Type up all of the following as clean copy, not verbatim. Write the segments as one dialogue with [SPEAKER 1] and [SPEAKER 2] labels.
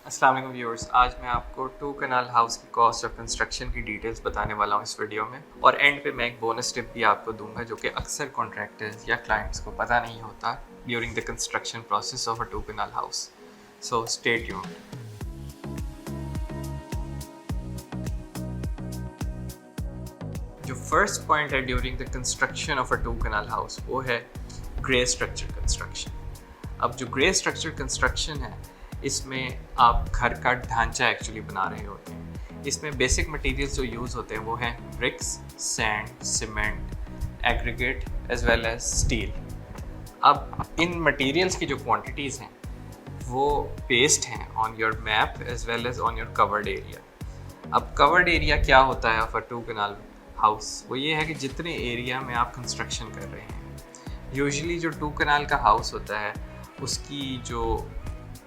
[SPEAKER 1] अस्सलाम वालेकुम व्यूअर्स, आज मैं आपको टू कनाल हाउस की कॉस्ट ऑफ कंस्ट्रक्शन की डिटेल्स बताने वाला हूँ इस वीडियो में। और एंड पे मैं एक बोनस टिप भी आपको दूंगा जो कि अक्सर कॉन्ट्रैक्टर्स या क्लाइंट्स को पता नहीं होता during the construction process of a two kanal house. So stay tuned. जो फर्स्ट पॉइंट है during the construction of a two kanal house वो है ग्रे स्ट्रक्चर कंस्ट्रक्शन। अब जो ग्रे स्ट्रक्चर कंस्ट्रक्शन है इसमें आप घर का ढांचा एक्चुअली बना रहे होते हैं। इसमें बेसिक मटेरियल्स जो यूज़ होते हैं वो हैं bricks, sand, cement, aggregate as well as steel. अब इन मटेरियल्स की जो क्वांटिटीज़ हैं वो बेस्ड हैं on your map as well as on your covered area. अब कवर्ड एरिया क्या होता है of a two kanal house? वो ये है कि जितने एरिया में आप कंस्ट्रक्शन कर रहे हैं, यूजुअली जो टू कनाल का हाउस होता है उसकी जो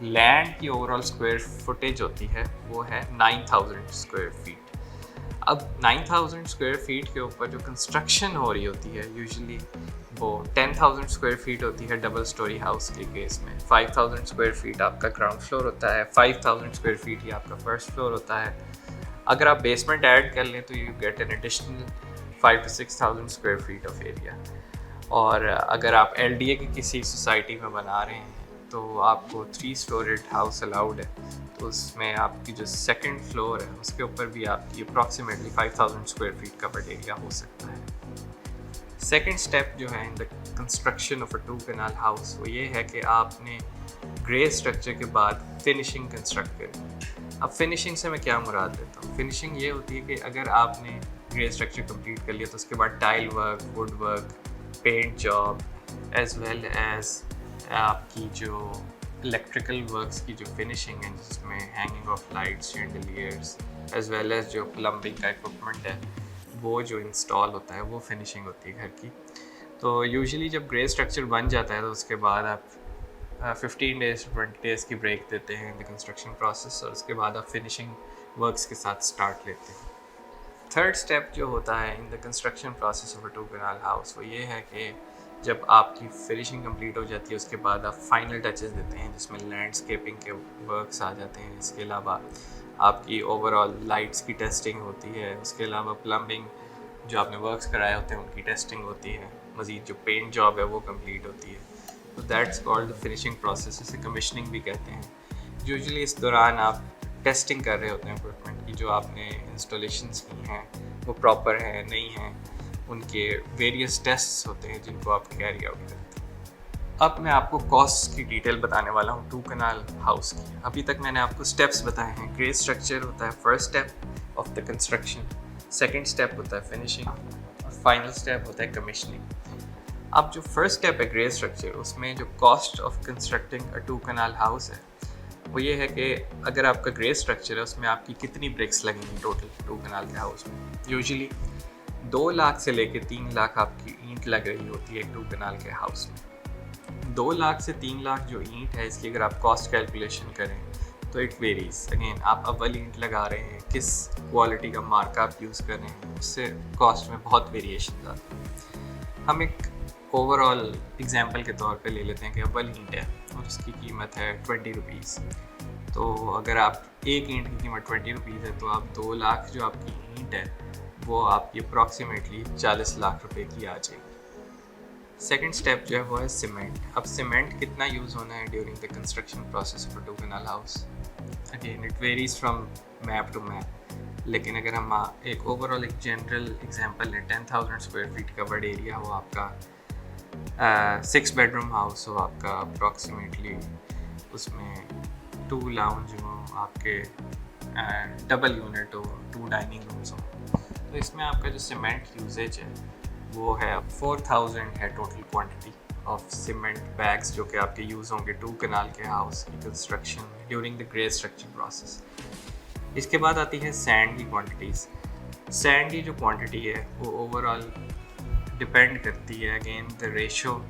[SPEAKER 1] लैंड की ओवरऑल स्क्वायर फुटेज होती है वो है 9000 स्क्वायर फीट। अब 9000 स्क्वायर फीट के ऊपर जो कंस्ट्रक्शन हो रही होती है यूजुअली वो 10,000 स्क्वायर फीट होती है डबल स्टोरी हाउस के केस में। 5000 स्क्वायर फीट आपका ग्राउंड फ्लोर होता है, 5000 स्क्वायर फीट ही आपका फर्स्ट फ्लोर होता है। अगर आप बेसमेंट ऐड कर लें तो you get an additional 5,000 to 6,000 square feet of area. और अगर आप LDA की किसी सोसाइटी में बना रहे हैं तो आपको 3 स्टोरेड हाउस अलाउड है, तो उसमें आपकी जो सेकंड फ्लोर है उसके ऊपर भी आपकी approximately 5000 square feet covered area हो सकता है। सेकंड स्टेप जो है in the construction of a two kanal house वो ये है कि आपने ग्रे स्ट्रक्चर के बाद फिनिशिंग कंस्ट्रक्ट करनी। अब फिनिशिंग से मैं क्या मुराद लेता हूँ? फिनिशिंग ये होती है कि अगर आपने ग्रे स्ट्रक्चर कंप्लीट कर लिया तो उसके बाद tile work, wood work, paint job as well as आपकी जो इलेक्ट्रिकल वर्क्स की जो फिनिशिंग है जिसमें hanging of lights, chandeliers as well as जो प्लम्बिंग का इक्विपमेंट है वो जो इंस्टॉल होता है वो फिनिशिंग होती है घर की। तो यूजुअली जब ग्रे स्ट्रक्चर बन जाता है तो उसके बाद आप 15 डेज 20 डेज़ की ब्रेक देते हैं इन द कंस्ट्रक्शन प्रोसेस और उसके बाद आप फिनिशिंग वर्क्स के साथ स्टार्ट लेते हैं। थर्ड स्टेप जो होता है in the construction process of a two kanal house वो ये है कि जब आपकी फिनिशिंग कंप्लीट हो जाती है उसके बाद आप फाइनल टचेस देते हैं जिसमें लैंडस्केपिंग के वर्क्स आ जाते हैं। इसके अलावा आपकी ओवरऑल लाइट्स की टेस्टिंग होती है, उसके अलावा प्लम्बिंग जो आपने वर्क्स कराए होते हैं उनकी टेस्टिंग होती है, मज़ीद जो पेंट जॉब है वो कंप्लीट होती है। तो that's called the finishing process, इसे कमिशनिंग भी कहते हैं। यूजुअली इस दौरान आप टेस्टिंग कर रहे होते हैं इक्विपमेंट की, जो आपने इंस्टॉलेशंस की हैं वो प्रॉपर हैं नहीं हैं, उनके वेरियस टेस्ट्स होते हैं जिनको आप कैरी आउट करते हैं। अब मैं आपको कॉस्ट की डिटेल बताने वाला हूँ टू कनाल हाउस की। अभी तक मैंने आपको स्टेप्स बताए हैं। ग्रे स्ट्रक्चर होता है first step of the construction, second step होता है फिनिशिंग और फाइनल स्टेप होता है कमिशनिंग। अब जो फर्स्ट स्टेप है ग्रे स्ट्रक्चर, उसमें जो cost of constructing a two kanal house है वो ये है कि अगर आपका ग्रे स्ट्रक्चर है उसमें आपकी कितनी ब्रिक्स लगेंगी टोटल टू कनाल के हाउस में। यूजुअली 2 लाख से लेकर 3 लाख आपकी ईंट लग रही होती है टू कनाल के हाउस में। 2 लाख से 3 लाख जो ईंट है इसकी अगर आप कॉस्ट कैलकुलेशन करें तो इट वेरीज। अगेन आप अव्वल ईंट लगा रहे हैं, किस क्वालिटी का मार्का आप यूज़ कर रहे हैं, उससे कॉस्ट में बहुत वेरिएशन आती है। हम एक ओवरऑल एग्जांपल के तौर पे ले लेते हैं कि अव्वल ईंट है और उसकी कीमत है 20 रुपीज़। तो अगर आप एक ईंट की कीमत 20 रुपीज़ है तो आप 2 लाख जो आपकी ईंट है वो आपकी अप्रॉक्सीमेटली 40 लाख रुपए की आ जाएगी। सेकंड स्टेप जो है वो है सीमेंट। अब सीमेंट कितना यूज़ होना है during the construction process of a two kanal house? Again it varies from map to map, लेकिन अगर हम एक ओवरऑल एक जनरल एग्जांपल लें, 10,000 स्क्वायर फीट कवर्ड एरिया हो आपका, 6 बेडरूम हाउस हो आपका, अप्रॉक्सीमेटली उसमें 2 लाउंज हो आपके, डबल यूनिट हो, 2 डाइनिंग रूम्स हो, तो इसमें आपका जो सीमेंट यूजेज है वो है 4000 है total quantity of cement bags जो कि आपके यूज़ होंगे टू कनाल के हाउस की कंस्ट्रक्शन में during the grey structure process. इसके बाद आती है सैंड की क्वांटिटीज़। सैंड की जो क्वांटिटी है वो ओवरऑल डिपेंड करती है अगेन द रेशो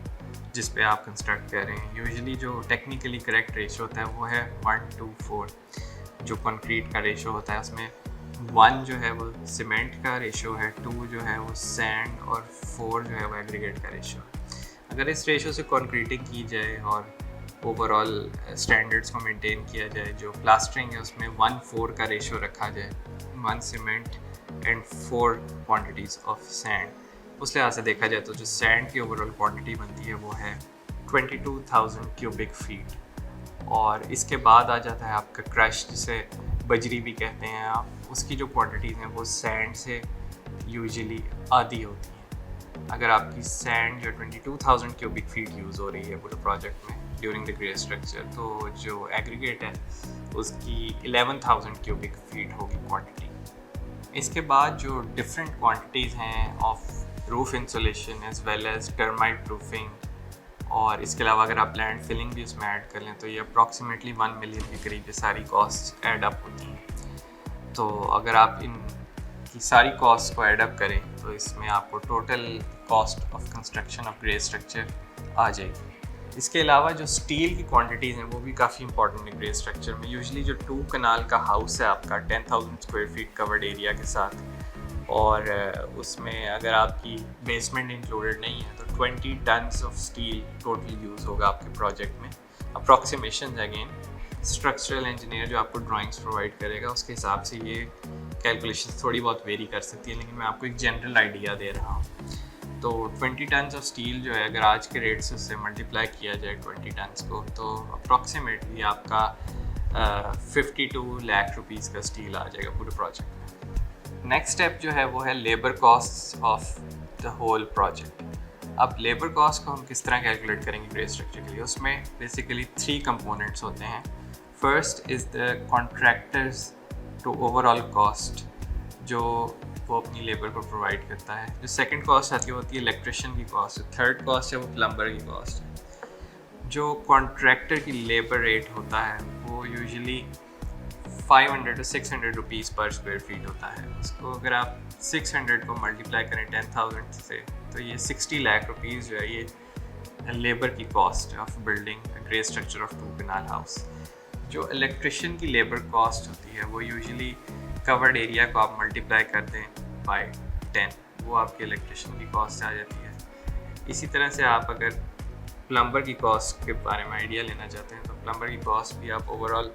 [SPEAKER 1] जिस पे आप कंस्ट्रक्ट कर रहे हैं। यूजुअली जो टेक्निकली करेक्ट रेशो होता है वो है 1:4 जो कंक्रीट का रेशो होता है। उसमें 1 जो है वो सीमेंट का रेशो है, 2 जो है वो सैंड और 4 जो है वो एग्रीगेट का रेशो है। अगर इस रेशो से कंक्रीटिंग की जाए और ओवरऑल स्टैंडर्ड्स को मेंटेन किया जाए, जो प्लास्टरिंग है उसमें 1:4 का रेशो रखा जाए, 1 cement and 4 quantities of sand. उस लिहाज से देखा जाए तो जो सैंड की ओवरऑल क्वांटिटी बनती है वो है 22,000 क्यूबिक फीट। और इसके बाद आ जाता है आपका क्रश, जिसे बजरी भी कहते हैं आप, उसकी जो क्वांटिटीज़ हैं वो सैंड से यूजुअली आधी होती हैं। अगर आपकी सैंड जो 22,000 क्यूबिक फीट यूज़ हो रही है पूरे प्रोजेक्ट में ड्यूरिंग द ग्रे स्ट्रक्चर, तो जो एग्रीगेट है उसकी 11,000 क्यूबिक फीट होगी क्वांटिटी। इसके बाद जो डिफरेंट क्वांटिटीज़ हैं of roof insulation as well as termite proofing, और इसके अलावा अगर आप लैंड फिलिंग भी उसमें ऐड कर लें तो ये अप्रॉक्सीमेटली 1 मिलियन के करीब ये सारी कॉस्ट ऐड अप होती हैं। तो अगर आप इन की सारी कॉस्ट को ऐड अप करें तो इसमें आपको total cost of construction of grey structure आ जाएगी। इसके अलावा जो स्टील की क्वांटिटीज़ हैं वो भी काफ़ी इंपॉर्टेंट है ग्रे स्ट्रक्चर में। यूजुअली जो 2 कनाल का हाउस है आपका 10,000 स्क्वायर फीट कवर्ड एरिया के साथ, और उसमें अगर आपकी बेसमेंट इंक्लूडेड नहीं है तो 20 tons of steel total use होगा आपके प्रोजेक्ट में। अप्रॉक्सीमेशन अगेन स्ट्रक्चरल इंजीनियर जो आपको ड्राइंग्स प्रोवाइड करेगा उसके हिसाब से ये कैलकुलेशन थोड़ी बहुत वेरी कर सकती है, लेकिन मैं आपको एक जनरल आइडिया दे रहा हूँ। तो 20 टन्स ऑफ स्टील जो है अगर आज के रेट से उससे मल्टीप्लाई किया जाए 20 टन्स को, तो अप्रॉक्सीमेटली आपका 52 लाख रुपीज़ का स्टील आ जाएगा पूरे प्रोजेक्ट में। नेक्स्ट स्टेप जो है वो है labour cost of the whole project. अब लेबर कॉस्ट को हम किस तरह कैलकुलेट करेंगे ग्रे स्ट्रक्चर के लिए? उसमें बेसिकली 3 कंपोनेंट्स होते हैं। First is the contractors to overall cost, जो वो अपनी लेबर को प्रोवाइड करता है। जो सेकंड कॉस्ट आती है वो होती है इलेक्ट्रिशियन की कॉस्ट। थर्ड कॉस्ट है वो प्लम्बर की कॉस्ट है। जो कॉन्ट्रैक्टर की लेबर रेट होता है वो यूजुअली 500 to 600 रुपीज़ पर स्क्वायर फीट होता है। उसको अगर आप 600 को मल्टीप्लाई करें 10,000 से तो ये 60 लाख रुपीज़ जो है ये लेबर की cost of building grey structure of 2 kanal house. जो इलेक्ट्रिशियन की लेबर कॉस्ट होती है वो यूजुअली कवर्ड एरिया को आप मल्टीप्लाई कर दें बाय 10, वो आपके इलेक्ट्रिशियन की कॉस्ट आ जाती है। इसी तरह से आप अगर प्लम्बर की कॉस्ट के बारे में आइडिया लेना चाहते हैं तो प्लम्बर की कॉस्ट भी आप ओवरऑल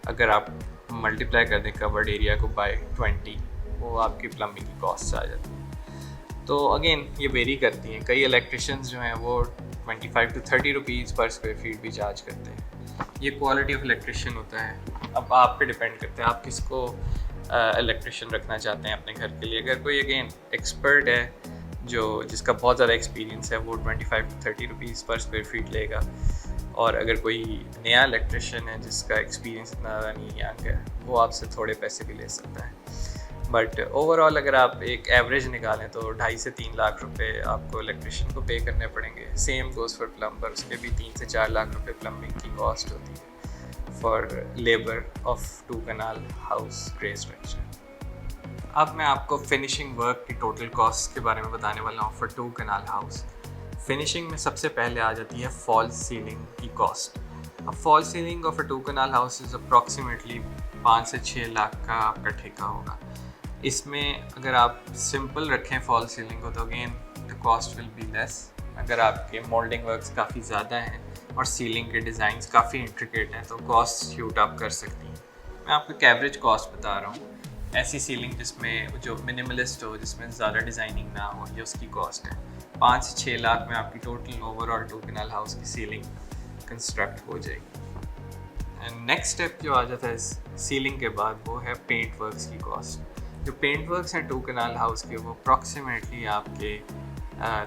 [SPEAKER 1] अगर आप मल्टीप्लाई कर दें कवर्ड एरिया को बाय 20, वो आपकी प्लम्बिंग की कॉस्ट आ जाती है। तो अगेन ये वेरी करती हैं। कई इलेक्ट्रिशियंस जो हैं वो 25 to 30 रुपीज़ पर स्क्वायर फीट भी चार्ज करते हैं। ये क्वालिटी ऑफ इलेक्ट्रिशियन होता है। अब आप पे डिपेंड करते हैं आप किसको इलेक्ट्रिशियन रखना चाहते हैं अपने घर के लिए। अगर कोई अगेन एक्सपर्ट है जिसका बहुत ज़्यादा एक्सपीरियंस है वो 25 to 30 रुपीज़ पर स्क्वायर फीट लेगा, और अगर कोई नया इलेक्ट्रिशियन है जिसका एक्सपीरियंस इतना ज़्यादा नहीं यंग है वो आपसे थोड़े पैसे भी ले सकता है। बट ओवरऑल अगर आप एक एवरेज निकालें तो 2.5 से 3 लाख रुपए आपको इलेक्ट्रिशियन को पे करने पड़ेंगे। सेम गोज़ फॉर प्लम्बर, उसके भी 3 से 4 लाख रुपए प्लम्बिंग की कॉस्ट होती है for labour of 2 kanal house grey structure. अब मैं आपको फिनिशिंग वर्क की टोटल कॉस्ट के बारे में बताने वाला हूँ फॉर 2 कनाल हाउस। फिनिशिंग में सबसे पहले आ जाती है फॉल सीलिंग की कॉस्ट। अब fall ceiling of a 2 kanal house is approximately 5 से 6 लाख का आपका ठेका होगा। इसमें अगर आप सिंपल रखें फॉल सीलिंग को तो again the cost will be less. अगर आपके मोल्डिंग वर्क्स काफ़ी ज़्यादा हैं और सीलिंग के डिज़ाइंस काफ़ी इंट्रिकेट हैं तो कॉस्ट शूट अप कर सकती हैं। मैं आपको एक एवरेज कॉस्ट बता रहा हूँ। ऐसी सीलिंग जिसमें जो मिनिमलिस्ट हो, जिसमें ज़्यादा डिज़ाइनिंग ना हो, ये उसकी कॉस्ट है 5 से 6 लाख में आपकी टोटल ओवरऑल 2 कनाल हाउस की सीलिंग कंस्ट्रक्ट हो जाएगी। एंड नेक्स्ट स्टेप जो आ जाता है सीलिंग के बाद वो है पेंट वर्क्स की कॉस्ट। जो पेंट वर्क्स हैं 2 कनाल हाउस के वो अप्रॉक्सीमेटली आपके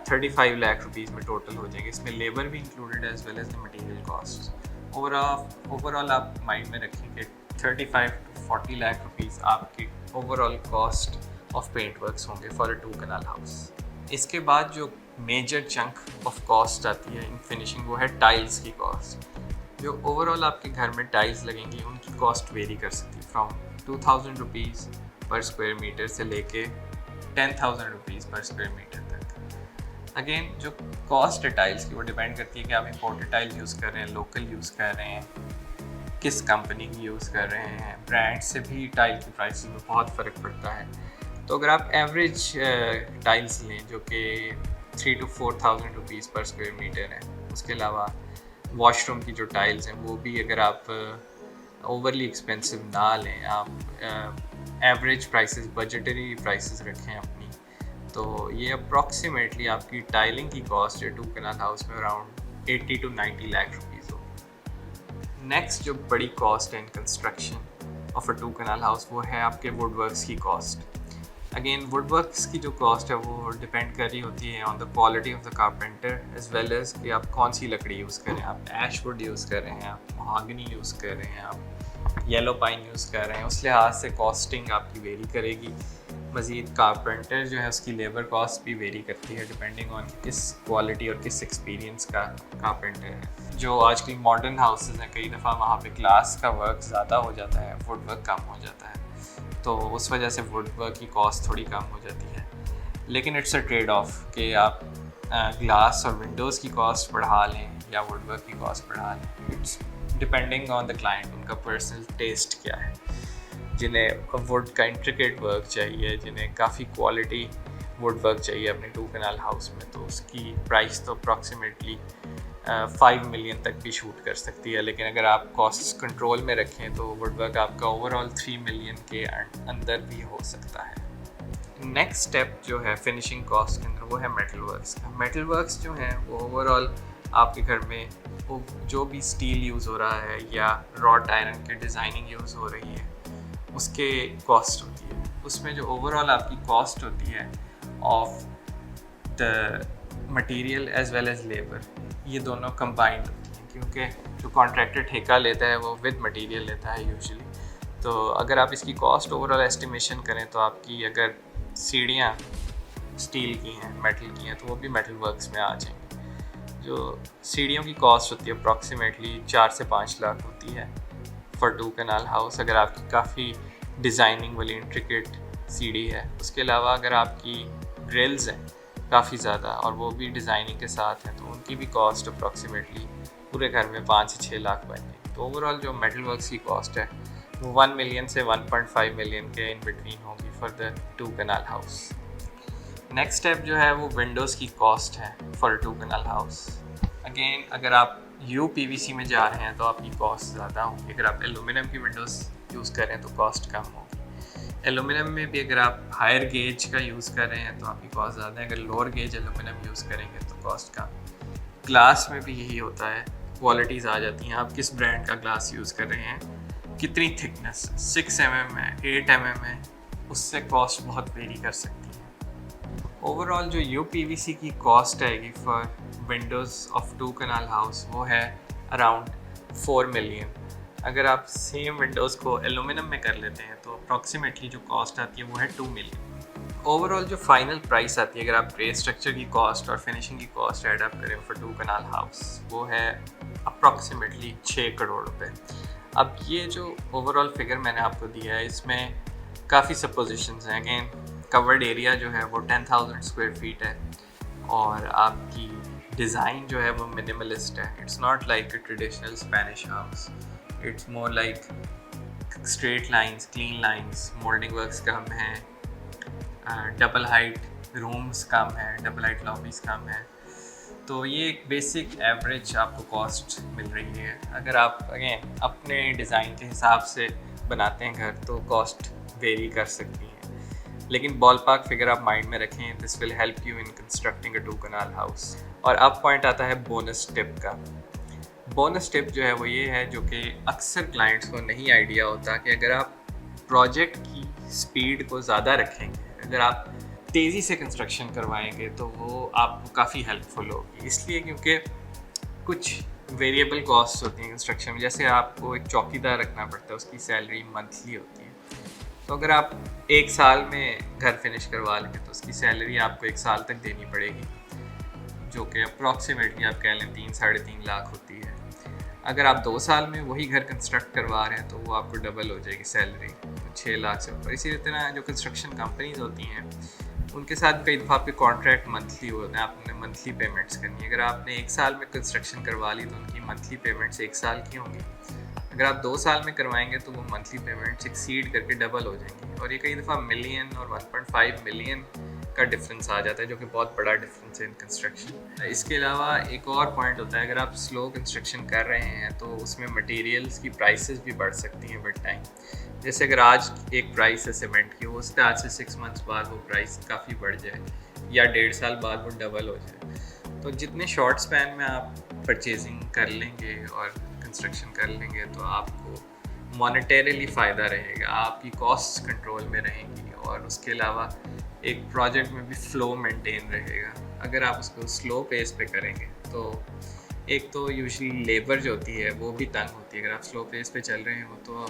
[SPEAKER 1] 35 लाख रुपीज़ में टोटल हो जाएंगे। इसमें लेबर भी इंक्लूडेड है as well as the material cost. Overall आप माइंड में रखें कि 35 to 40 लाख रुपीज़ आपकी overall cost of paint works होंगे फॉर अ 2 कनाल हाउस। इसके बाद जो मेजर चंक ऑफ कॉस्ट आती है इन फिनिशिंग वो है टाइल्स की कॉस्ट। जो ओवरऑल आपके घर में टाइल्स लगेंगी उनकी कॉस्ट वेरी कर सकती है फ्रॉम 2000 रुपीज़ पर स्क्वायर मीटर से लेके 10,000 रुपीज़ पर स्क्वायर मीटर तक। अगेन जो कॉस्ट है टाइल्स की वो डिपेंड करती है कि आप इम्पोर्टेड टाइल्स यूज़ कर रहे हैं, लोकल यूज़ कर रहे हैं, किस कंपनी की यूज़ कर रहे हैं। ब्रांड से भी टाइल की प्राइस में बहुत फ़र्क पड़ता है। तो अगर आप एवरेज टाइल्स लें जो कि 3,000 to 4,000 रुपीज़ पर स्क्वायर मीटर है, उसके अलावा वॉशरूम की जो टाइल्स हैं वो भी अगर आप ओवरली एक्सपेंसिव ना लें, आप एवरेज प्राइसेस, बजटरी प्राइसेस रखें अपनी, तो ये अप्रॉक्सीमेटली आपकी टाइलिंग की कॉस्ट है 2 कनाल हाउस में अराउंड 80 to 90 लाख रुपीज़ हो। नेक्स्ट जो बड़ी कॉस्ट है in construction of a 2 kanal house वो है आपके वुड वर्क्स की कॉस्ट। अगेन वुड वर्क्स की जो कॉस्ट है वो डिपेंड कर रही होती है on the quality of the carpenter as well as कि आप कौन सी लकड़ी यूज़ करें। आप ऐश वुड यूज़ कर रहे हैं, आप महागनी यूज़ कर रहे हैं, आप येलो पाइन यूज़ कर रहे हैं, उस लिहाज से कॉस्टिंग आपकी वेरी करेगी। मज़ीद कारपेंटर जो है उसकी लेबर कॉस्ट भी वेरी करती है डिपेंडिंग ऑन किस क्वालिटी और किस एक्सपीरियंस का कारपेंटर है। जो आजकल मॉडर्न हाउसेस हैं कई दफ़ा वहाँ पे ग्लास का वर्क ज़्यादा हो जाता है, वुड वर्क कम हो जाता है, तो उस वजह से वुड वर्क की कॉस्ट थोड़ी कम हो जाती है। लेकिन इट्स अ ट्रेड ऑफ कि आप ग्लास और विंडोज़ की कॉस्ट बढ़ा लें या वुड वर्क की कॉस्ट बढ़ा लें। It's depending on the client, उनका पर्सनल टेस्ट क्या है। जिन्हें वुड का इंट्रिकेट वर्क चाहिए, जिन्हें काफ़ी क्वालिटी वुड वर्क चाहिए अपने 2 कनाल हाउस में, तो उसकी प्राइस तो अप्रॉक्सीमेटली 5 मिलियन तक भी शूट कर सकती है। लेकिन अगर आप कॉस्ट कंट्रोल में रखें तो वुड वर्क आपका ओवरऑल 3 मिलियन के अंदर भी हो सकता है। नेक्स्ट स्टेप जो है फिनिशिंग कॉस्ट के अंदर वो है मेटल वर्क्स का। मेटल वर्क्स जो हैं वो ओवरऑल आपके घर में वो जो भी स्टील यूज़ हो रहा है या रॉड आयरन की डिज़ाइनिंग यूज़ हो रही है उसके कॉस्ट होती है। उसमें जो ओवरऑल आपकी कॉस्ट होती है of the material as well as labour, ये दोनों कंबाइंड होती हैं, क्योंकि जो कॉन्ट्रैक्टर ठेका लेता है वो विद मटेरियल लेता है यूजुअली। तो अगर आप इसकी कॉस्ट ओवरऑल एस्टिमेशन करें तो आपकी अगर सीढ़ियाँ स्टील की हैं, मेटल की हैं, तो वो भी मेटल वर्क्स में आ जाएंगी। जो सीढ़ियों की कॉस्ट होती है अप्रॉक्सीमेटली 4 से 5 लाख होती है फॉर 2 कनाल हाउस, अगर आपकी काफ़ी डिज़ाइनिंग वाली इंट्रिकेट सीढ़ी है। उसके अलावा अगर आपकी ग्रिल्स हैं काफ़ी ज़्यादा और वो भी डिज़ाइनिंग के साथ हैं तो उनकी भी कॉस्ट अप्रॉक्सीमेटली पूरे घर में 5 से 6 लाख बन गई। तो ओवरऑल जो मेटल वर्क्स की कॉस्ट है वो 1 मिलियन से 1.5 मिलियन के इन बिटवीन होगी for the 2 kanal house. Next step जो है वो विंडोज़ की कॉस्ट है फॉर 2 कनाल हाउस। अगेन अगर आप UPVC में जा रहे हैं तो आपकी कॉस्ट ज़्यादा होगी। अगर आप एलुमिनियम की विंडोज़ यूज़ कर रहे हैं तो कॉस्ट कम होगी। एलुमिनियम में भी अगर आप हायर गेज का यूज़ कर रहे हैं तो आपकी कॉस्ट ज़्यादा है। अगर लोअर गेज एलुमिनियम यूज़ करेंगे तो कॉस्ट कम। ग्लास में भी यही होता है, क्वालिटीज़ आ जाती हैं। आप किस ब्रांड का ग्लास यूज़ कर रहे हैं, कितनी थिकनेस, 6 mm है, 8 mm है, उससे कॉस्ट बहुत वेरी कर सकती है। ओवरऑल जो UPVC की कॉस्ट आएगी for windows of 2 kanal house वो है अराउंड 4 मिलियन। अगर आप सेम विंडोज़ को एलुमिनियम में कर लेते हैं तो अप्रॉक्सीमेटली जो कॉस्ट आती है वो है 2 मिलियन। ओवरऑल जो फाइनल प्राइस आती है अगर आप ग्रे स्ट्रक्चर की कॉस्ट और फिनिशिंग की कॉस्ट एड अप करें फॉर 2 कनाल हाउस वो है अप्रॉक्सीमेटली 6 करोड़ रुपए। अब ये जो ओवरऑल फिगर मैंने आपको दिया है इसमें काफ़ी सपोजिशंस हैं। अगेन कवर्ड एरिया जो है वो 10,000 स्क्वायर फीट है और आपकी डिज़ाइन जो है वो मिनिमलिस्ट है। It's not like a traditional Spanish house, it's more like straight lines, clean lines, moulding works कम है, डबल हाइट रूम्स कम है, डबल हाइट लॉबीज़ कम है। तो ये एक बेसिक एवरेज आपको कॉस्ट मिल रही है। अगर आप अगेन अपने डिज़ाइन के हिसाब से बनाते हैं घर तो कॉस्ट वेरी कर सकती है, लेकिन बॉल पार्क फिगर आप माइंड में रखें। This will help you in constructing a 2 kanal house. और अब पॉइंट आता है बोनस टिप का। बोनस टिप जो है वो ये है जो कि अक्सर क्लाइंट्स को नहीं आइडिया होता कि अगर आप प्रोजेक्ट की स्पीड को ज़्यादा रखेंगे, अगर आप तेज़ी से कंस्ट्रक्शन करवाएंगे तो वो आपको काफ़ी हेल्पफुल होगी। इसलिए क्योंकि कुछ वेरिएबल कॉस्ट होती हैं कंस्ट्रक्शन में, जैसे आपको एक चौकीदार रखना पड़ता है, उसकी सैलरी मंथली होती है। तो अगर आप 1 साल में घर फिनिश करवा लेंगे तो उसकी सैलरी आपको 1 साल तक देनी पड़ेगी, जो कि अप्रॉक्सीमेटली आप कह लें 3-3.5 लाख होती है। अगर आप 2 साल में वही घर कंस्ट्रक्ट करवा रहे हैं तो वो आपको डबल हो जाएगी सैलरी, 6 लाख से ऊपर। इसी तरह जो कंस्ट्रक्शन कंपनीज होती हैं उनके साथ कई दफ़ा आपके कॉन्ट्रैक्ट मंथली होते हैं, आपने मंथली पेमेंट्स करनी है। अगर आपने 1 साल में कंस्ट्रक्शन करवा ली तो उनकी मंथली पेमेंट्स 1 साल की होंगी। अगर आप 2 साल में करवाएंगे तो वो मंथली पेमेंट्स एक्सीड करके डबल हो जाएंगी। और ये कई दफ़ा मिलियन और 1.5 मिलियन का डिफरेंस आ जाता है, जो कि बहुत बड़ा डिफरेंस है इन कंस्ट्रक्शन। इसके अलावा एक और पॉइंट होता है, अगर आप स्लो कंस्ट्रक्शन कर रहे हैं तो उसमें मटेरियल्स की प्राइसेस भी बढ़ सकती हैं विद टाइम। जैसे अगर आज एक प्राइस है सीमेंट की, हो सकता है आज से 6 मंथ्स बाद वो प्राइस काफ़ी बढ़ जाए या 1.5 साल बाद वो डबल हो जाए। तो जितने शॉर्ट स्पैन में आप परचेजिंग कर लेंगे और कंस्ट्रक्शन कर लेंगे तो आपको मॉनेटरीली फ़ायदा रहेगा, आपकी कॉस्ट कंट्रोल में रहेंगी और उसके अलावा एक प्रोजेक्ट में भी फ़्लो मेंटेन रहेगा। अगर आप उसको स्लो पेस पे करेंगे तो एक तो यूजुअली लेबर जो होती है वो भी तंग होती है। अगर आप स्लो पेस पे चल रहे हो तो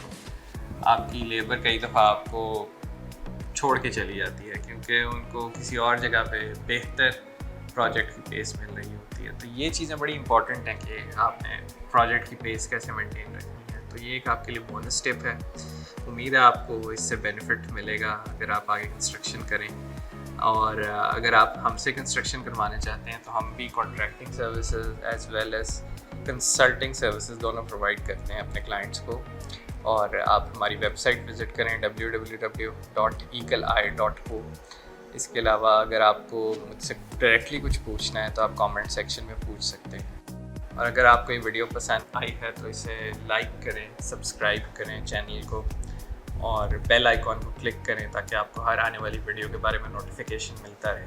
[SPEAKER 1] आपकी लेबर कई दफ़ा आपको छोड़ के चली जाती है, क्योंकि उनको किसी और जगह पे बेहतर प्रोजेक्ट की पेस मिल रही होती है। तो ये चीज़ें बड़ी इंपॉर्टेंट हैं कि आपने प्रोजेक्ट की पेस कैसे मेंटेन रखनी है। तो ये एक आपके लिए बोनस टिप है। उम्मीद है आपको इससे बेनिफिट मिलेगा अगर आप आगे कंस्ट्रक्शन करें। और अगर आप हमसे कंस्ट्रक्शन करवाना चाहते हैं तो हम भी contracting services as well as consulting services दोनों प्रोवाइड करते हैं अपने क्लाइंट्स को। और आप हमारी वेबसाइट विज़िट करें www.eagleye.co। इसके अलावा अगर आपको मुझसे डायरेक्टली कुछ पूछना है तो आप कमेंट सेक्शन में पूछ सकते हैं। और अगर आपको ये वीडियो पसंद आई है तो इसे लाइक करें, सब्सक्राइब करें चैनल को और बेल आइकॉन को क्लिक करें ताकि आपको हर आने वाली वीडियो के बारे में नोटिफिकेशन मिलता रहे।